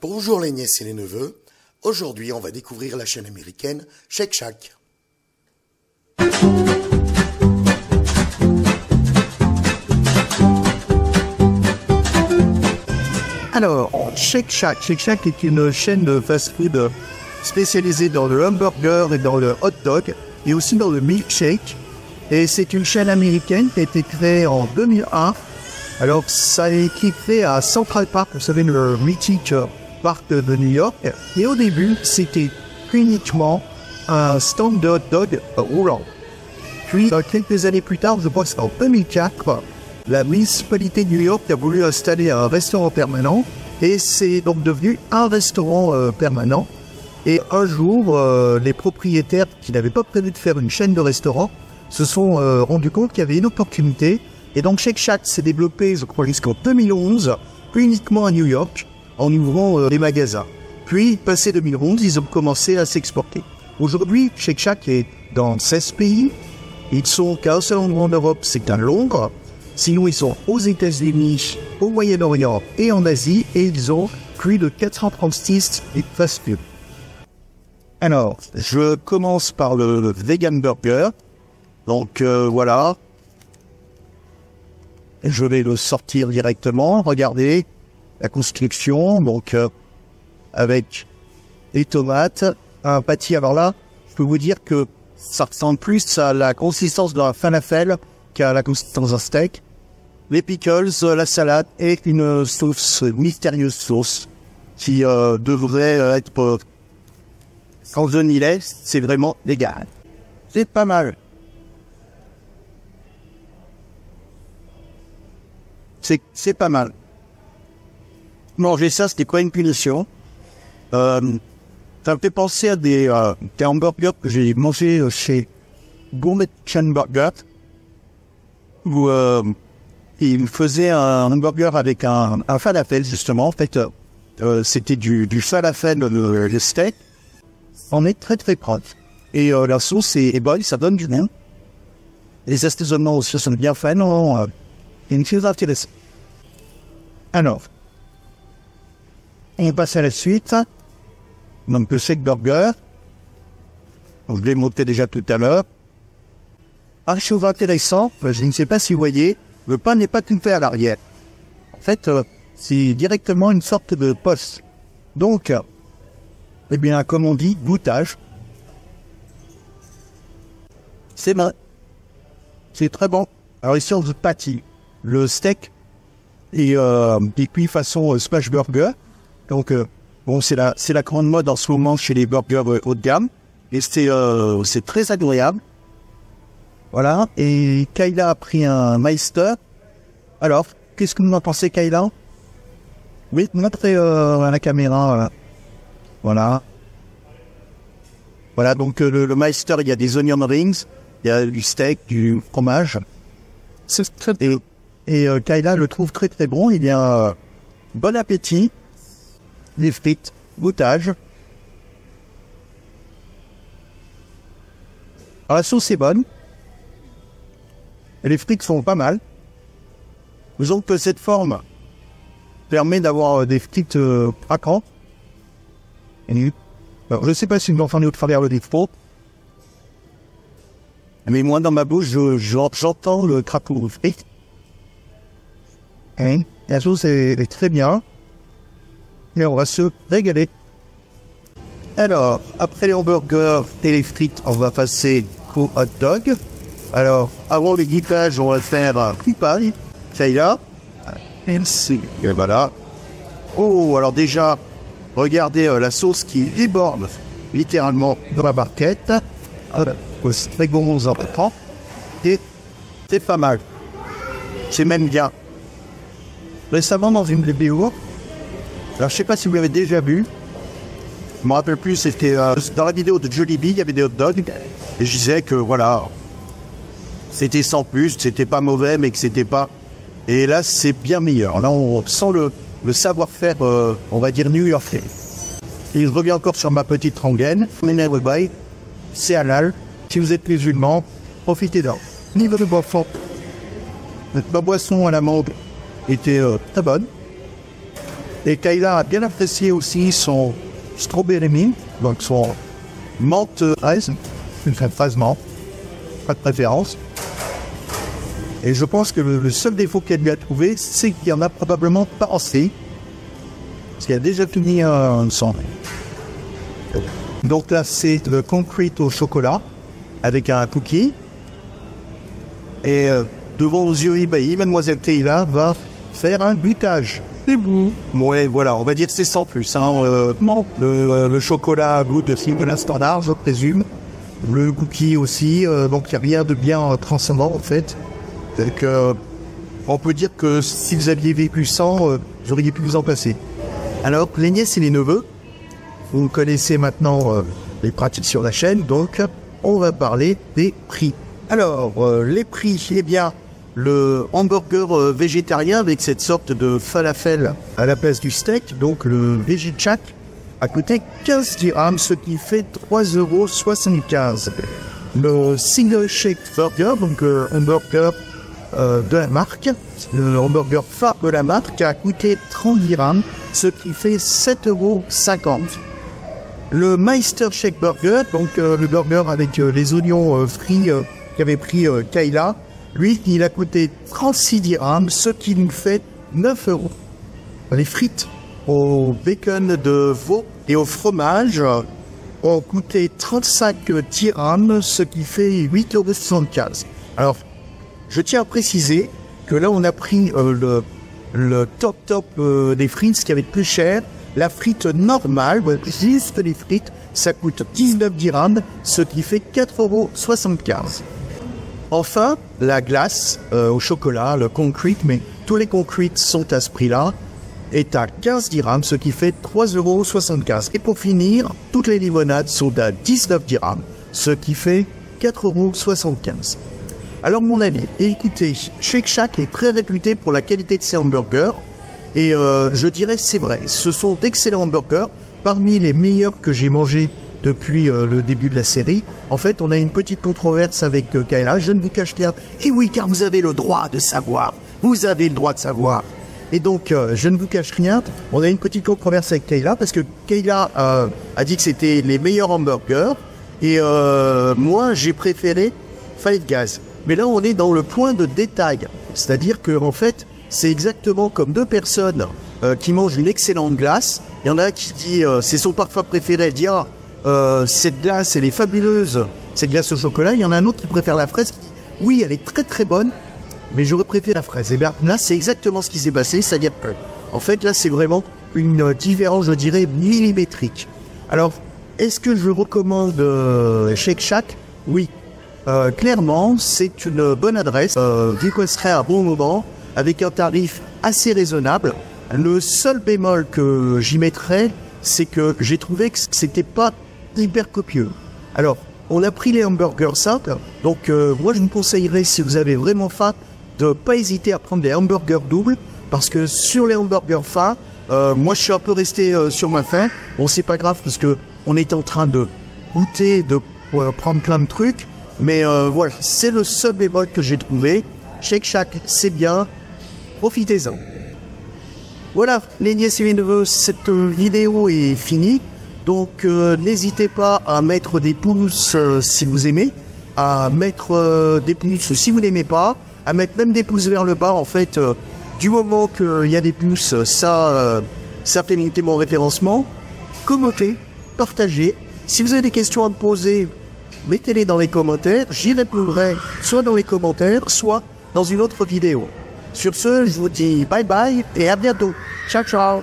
Bonjour les nièces et les neveux, aujourd'hui on va découvrir la chaîne américaine Shake Shack. Alors, Shake Shack est une chaîne de fast-food spécialisée dans le hamburger et dans le hot dog, et aussi dans le milkshake. Et c'est une chaîne américaine qui a été créée en 2001. Alors, ça a été créé à Central Park, vous savez, le mythique parc de New York. Et au début, c'était uniquement un stand de hot dog roulant. Puis, quelques années plus tard, je pense qu'en 2004, la municipalité de New York a voulu installer un restaurant permanent. Et c'est donc devenu un restaurant permanent. Et un jour, les propriétaires qui n'avaient pas prévu de faire une chaîne de restaurants se sont rendus compte qu'il y avait une opportunité. Et donc Shake Shack s'est développé, je crois, jusqu'en 2011, uniquement à New York, en ouvrant des magasins. Puis, passé 2011, ils ont commencé à s'exporter. Aujourd'hui, Shake Shack est dans 16 pays. Ils sont qu'à un seul endroit en Europe, c'est à Londres. Sinon, ils sont aux États-Unis, au Moyen-Orient et en Asie. Et ils ont plus de 436 fast-food. Alors, je commence par le vegan burger. Donc, voilà. Je vais le sortir directement. Regardez la construction. Donc, avec des tomates, un pâtis. Alors là, je peux vous dire que ça ressemble plus à la consistance d'un falafel qu'à la consistance d'un steak. Les pickles, la salade et une sauce, mystérieuse sauce qui devrait être... Quand je n'y laisse, c'est vraiment légal. C'est pas mal. C'est pas mal. Manger ça, c'était pas une punition. Ça me fait penser à des hamburgers que j'ai mangé chez Gourmet Chain Burger, où ils me faisaient un hamburger avec un falafel, justement. En fait, c'était du falafel, le steak. On est très très proche. Et la sauce est bonne, ça donne du bien. Les assaisonnements aussi sont bien faits, non une chose intéressante. Alors, on passe à la suite. Donc, le shake burger. Je l'ai monté déjà tout à l'heure. Une chose intéressante, je ne sais pas si vous voyez, le pain n'est pas tout fait à l'arrière. En fait, c'est directement une sorte de poste. Donc, eh bien, comme on dit, goûtage. C'est bon. C'est très bon. Alors ici, on se pâtit. Le steak est cuit façon smash burger. Donc, bon, c'est la grande mode en ce moment chez les burgers haut de gamme. Et c'est très agréable. Voilà. Et Kayla a pris un Meister. Alors, qu'est-ce que vous en pensez, Kayla? Oui, montrez à la caméra. Voilà. Voilà, donc le Meister, il y a des onion rings, il y a du steak, du fromage. Et Kayla le trouve très très bon. Il y a bon appétit, des frites, goûtage. Alors, la sauce est bonne. Et les frites sont pas mal. Disons que cette forme permet d'avoir des frites craquantes. Alors, je ne sais pas si vous entendez au travers le défaut. Mais moi, dans ma bouche, j'entends le craquement de frites. Et la sauce est très bien. Et on va se régaler. Alors, après les hamburgers et les frites, on va passer au hot dog. Alors, avant le guitage, on va faire un coupaille. Ça y est. Merci. Et voilà. Oh, alors déjà, regardez la sauce qui déborde littéralement dans la barquette. C'est très bon, on en prend. Et c'est pas mal. C'est même bien. Récemment, dans une vidéo, alors je sais pas si vous l'avez déjà vu, je me rappelle plus, c'était dans la vidéo de Jollibee, il y avait des hot dogs, et je disais que voilà, c'était sans plus, c'était pas mauvais, mais que c'était pas... Et là, c'est bien meilleur. Là, on sent le savoir-faire, on va dire new-yorkais. Et je reviens encore sur ma petite rengaine. C'est halal. Si vous êtes musulman, profitez-en. Niveau de boisson, ma boisson à la mangue était très bonne. Et Kayla a bien apprécié aussi son strawberry mint, donc son menthe fraise, une fraise menthe, pas de préférence. Et je pense que le seul défaut qu'elle lui a trouvé, c'est qu'il y en a probablement pas assez. Parce qu'il a déjà fini un sang. Donc là, c'est le concrete au chocolat, avec un cookie. Et devant vos yeux ébahis, Mademoiselle Kayla va faire un butage. C'est beau. Ouais, voilà, on va dire que c'est sans plus. Hein. Le chocolat goûte de chocolat standard, je présume. Le cookie aussi, donc il n'y a rien de bien transcendant en fait. Donc, on peut dire que si vous aviez vécu sans, vous auriez pu vous en passer. Alors, les nièces et les neveux, vous connaissez maintenant les pratiques sur la chaîne, donc on va parler des prix. Alors, les prix, eh bien, le hamburger végétarien avec cette sorte de falafel à la place du steak, donc le Veggie Shack, a coûté 15 dirhams, ce qui fait 3,75 €. Le Single Shake Burger, donc hamburger de la marque, le hamburger phare de la marque a coûté 30 dirhams, ce qui fait 7,50 €. Le Meister Shake Burger, donc le burger avec les oignons frits qu'avait pris Kayla, lui, il a coûté 36 dirhams, ce qui nous fait 9 €. Les frites au bacon de veau et au fromage ont coûté 35 dirhams, ce qui fait 8,75 €. Alors, je tiens à préciser que là, on a pris le top des frites, ce qui avait de plus cher. La frite normale, juste les frites, ça coûte 19 dirhams, ce qui fait 4,75 €. Enfin, la glace au chocolat, le concrete, mais tous les concretes sont à ce prix-là, est à 15 dirhams, ce qui fait 3,75 €. Et pour finir, toutes les limonades sont à 19 dirhams, ce qui fait 4,75 €. Alors mon ami, écoutez, Shake Shack est très réputé pour la qualité de ses hamburgers. Et je dirais c'est vrai, ce sont d'excellents hamburgers, parmi les meilleurs que j'ai mangés depuis le début de la série. En fait, on a une petite controverse avec Kayla, je ne vous cache rien. Et oui, car vous avez le droit de savoir, vous avez le droit de savoir. Et donc, je ne vous cache rien, on a une petite controverse avec Kayla, parce que Kayla a dit que c'était les meilleurs hamburgers, et moi j'ai préféré Five Guys. Mais là, on est dans le point de détail. C'est-à-dire que, en fait, c'est exactement comme deux personnes qui mangent une excellente glace. Il y en a qui dit, c'est son parfum préféré, elle dit, cette glace, elle est fabuleuse, cette glace au chocolat. Il y en a un autre qui préfère la fraise, qui dit, oui, elle est très très bonne, mais j'aurais préféré la fraise. Et bien là, c'est exactement ce qui s'est passé. C'est-à-dire que, en fait, là, c'est vraiment une différence, je dirais, millimétrique. Alors, est-ce que je recommande Shake Shack? Oui. Clairement, c'est une bonne adresse, vu qu'on serait à bon moment, avec un tarif assez raisonnable. Le seul bémol que j'y mettrais, c'est que j'ai trouvé que c'était pas hyper copieux. Alors, on a pris les hamburgers simples, donc moi je vous conseillerais, si vous avez vraiment faim, de pas hésiter à prendre des hamburgers doubles, parce que sur les hamburgers fins, moi je suis un peu resté sur ma faim. Bon, c'est pas grave, parce que on est en train de goûter, de prendre plein de trucs. Mais voilà, c'est le seul bémol que j'ai trouvé. Shake Shack, c'est bien. Profitez-en. Voilà, les nièces et les neveux, cette vidéo est finie. Donc, n'hésitez pas à mettre des pouces si vous aimez. À mettre des pouces si vous n'aimez pas. À mettre même des pouces vers le bas. En fait, du moment qu'il y a des pouces, ça fait monter mon référencement. Commentez, partagez. Si vous avez des questions à me poser, mettez-les dans les commentaires, j'y répondrai soit dans les commentaires, soit dans une autre vidéo. Sur ce, je vous dis bye bye et à bientôt. Ciao, ciao.